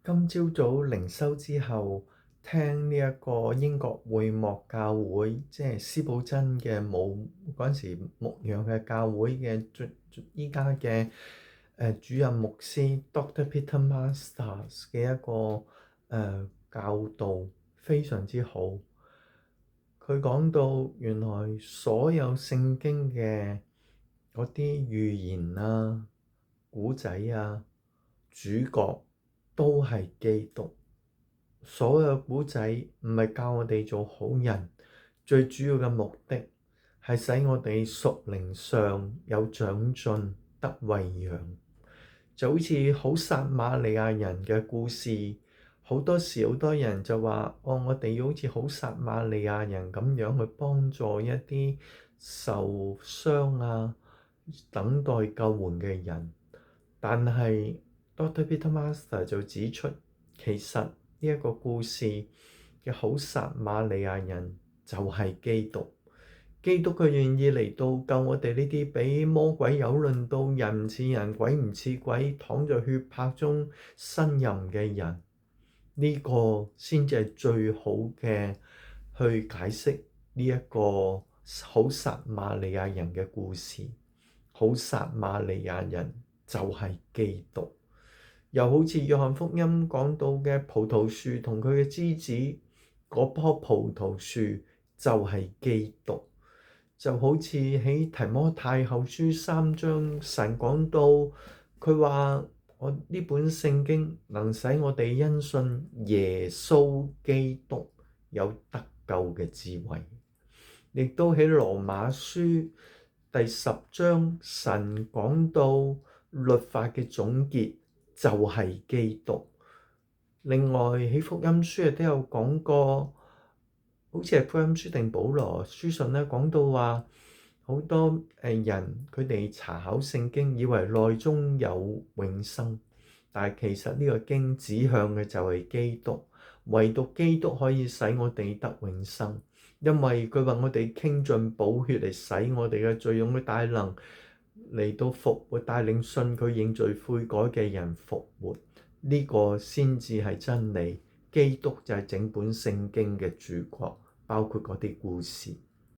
今朝早靈修之後，聽呢一個英國會幕教會，即係司布真嘅嗰陣時牧養嘅教會嘅依家嘅主任牧師 Dr. Peter Masters 嘅一個教導，非常之好。佢講到原來所有聖經嘅嗰啲預言啊、古仔啊、主角都係基督。所有古仔唔係教我哋做好人，最主要嘅目的係使我哋屬靈上有長進得餵養。就好似好撒瑪利亞人嘅故事，好多時好多人就話：我哋要好似好撒瑪利亞人咁樣去幫助一啲受傷啊、等待救援嘅人。但係 Dr. Peter Master 就指出，其實呢一個故事嘅好撒瑪利亞人就係基督。基督佢願意嚟到救我哋呢啲俾魔鬼蹂躪到人唔似人鬼唔似鬼，躺在血泊中呻吟嘅人，呢個先至係最好嘅去解釋呢一個好撒瑪利亞人嘅故事。好撒瑪利亞人就係基督。又好似約翰福音講到嘅葡萄樹同佢嘅枝子，嗰棵葡萄樹就係基督。就好似喺提摩太後書3章，神講到佢話：我呢本聖經能使我哋因信耶穌基督有得救嘅智慧。亦都喺羅馬書第10章，神講到律法嘅總結就係基督。另外喺福音書亦都有講過，好似係福音書定保羅書信咧，講到話好多人佢哋查考聖經，以為內中有永生，但係其實呢個經指向嘅就係基督，唯獨基督可以使我哋得永生，因為佢話我哋傾盡寶血嚟洗我哋嘅罪，用佢大能嚟到復活，帶領信佢認罪悔改嘅人復活，呢個先至係真理。基督就係整本聖經嘅主角，包括嗰啲故事。